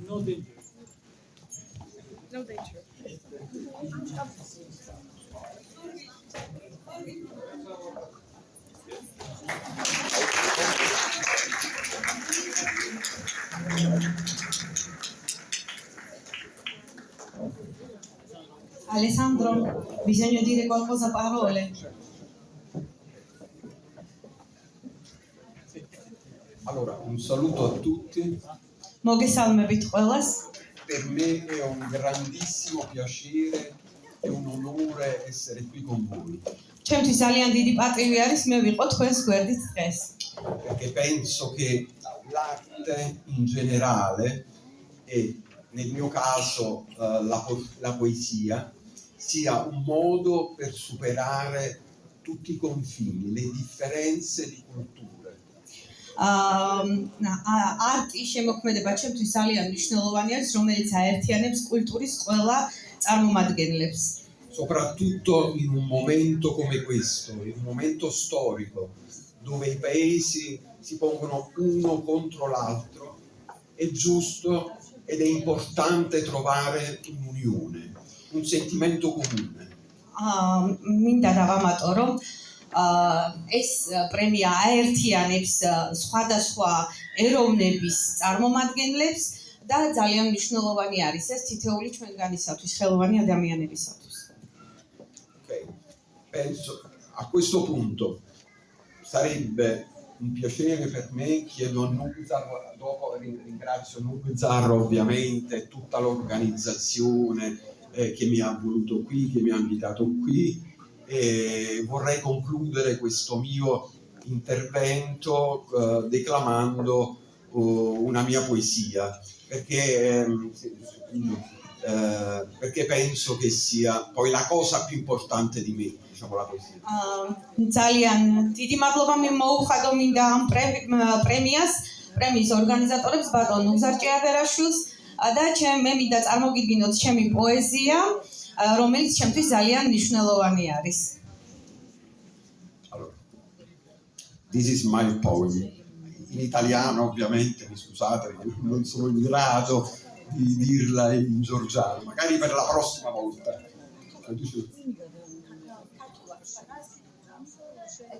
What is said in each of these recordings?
No danger. No danger. Alessandro, bisogna dire qualcosa a parole. Allora, un saluto a tutti. Მოგესალმებით ყველას. Per me è un grandissimo piacere e un onore essere qui con voi. ჩემთვის ძალიან დიდი პატივი არის მე ვიყო თქვენს გვერდით დღეს. Perché penso che l'arte in generale e nel mio caso la poesia sia un modo per superare tutti i confini, le differenze di culture. არტი შემოქმედება ჩემთვის ძალიან მნიშვნელოვანი არის, რომელიც აერთიანებს კულტურის ყველა წარმომადგენლებს. Soprattutto in un momento come questo, in un momento storico, dove i paesi si pongono uno contro l'altro, è giusto ed è importante trovare un'unione, un sentimento comune. მინდა დავამატო, რომ ეს პრემია აერთიანებს სხვადასხვა ეროვნების წარმომადგენლებს და ძალიან მნიშვნელოვანი არის ეს თითოეული ჩვენგანისათვის, ხელოვანი ადამიანებისათვის. Okay. Penso a questo punto sarebbe un piacere per me, chiedo a Nugzar, dopo ringrazio Nugzar ovviamente, tutta l'organizzazione che mi ha voluto qui, che mi ha invitato qui, e vorrei concludere questo mio intervento declamando una mia poesia, perché penso che sia poi la cosa più importante di me, diciamo, la poesia. ძალიან დიდი მადლობა მე მოუხადო მინდა ამ პრემიის ორგანიზატორებს ბატონ ნუგზარ ჭიადერაშვილს და მე მინდა წარმოგიდგინოთ ჩემი პოეზია, რომელიც ჩემთვის ძალიან მნიშვნელოვანი არის. Allora, this is my poem. In italiano ovviamente, mi scusate, non sono in grado di dirla in georgiano, magari per la prossima volta.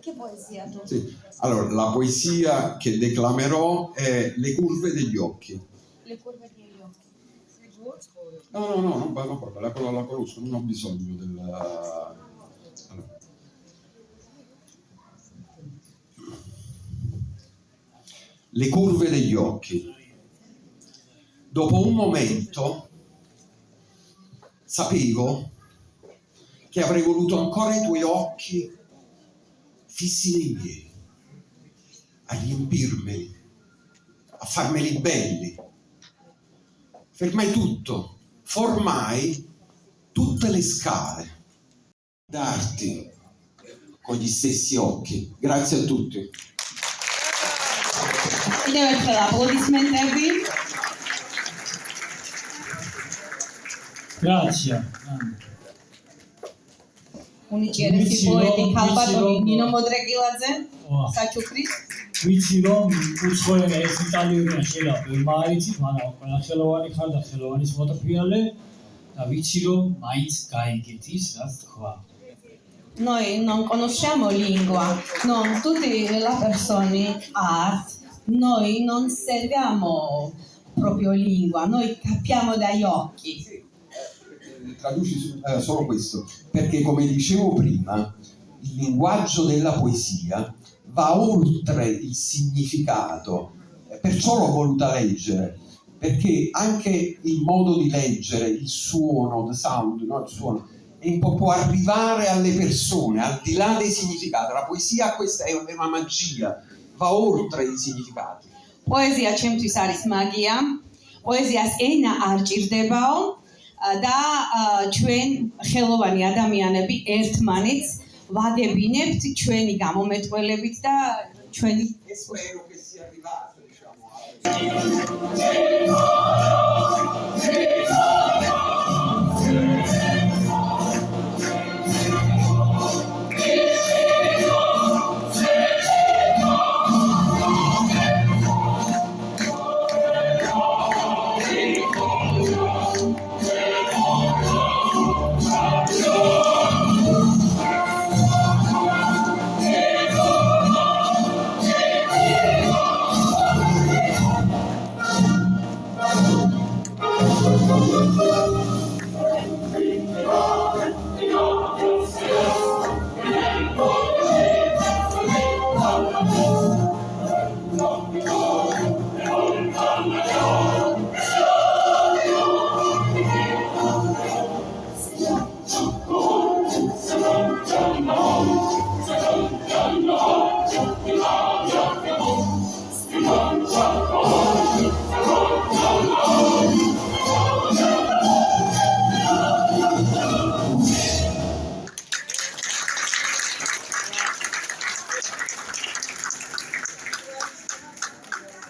Che poesia tu? Sì. Allora, la poesia che declamerò è Le curve degli occhi. Le curve degli occhi. No, non proprio, la conosco, non ho bisogno della... Allora. Le curve degli occhi. Dopo un momento sapevo che avrei voluto ancora i tuoi occhi fissi nei miei, a riempirmeli, a farmeli belli. Fermai tutto, formai tutte le scale, darti con gli stessi occhi. Grazie a tutti. Grazie. უნიჭიერესი პოეტი ქალბატონი ნინო მოდრეკილაძე საჩუქრის. ვიცი რომ უცხოენა ეს იტალიურია შეიძლება ვერ მაიცით, მაგრამ ყველა ხელოვანი ხარ და ხელოვანის მოტრფიალე და ვიცი რომ მაინც გაიგეთ ის რაც თქვა. Noi non conosciamo lingua, non tutte le persone art, noi non serviamo proprio lingua, noi capiamo dagli occhi. Traduci solo questo, perché come dicevo prima, il linguaggio della poesia va oltre il significato, perciò l'ho voluta leggere, perché anche il modo di leggere, il suono, the sound, no? Il suono, può arrivare alle persone, al di là dei significati. La poesia questa è una magia, va oltre i significati. Poezia ჩემთვის არის მაგია, პოეზიას ენა არ ჭირდებაო და ჩვენ ხელოვანი ადამიანები ერთმანეთს ვადებინებთ ჩვენი გამომეტყველებით და ჩვენი Spero che sia arrivato, diciamo.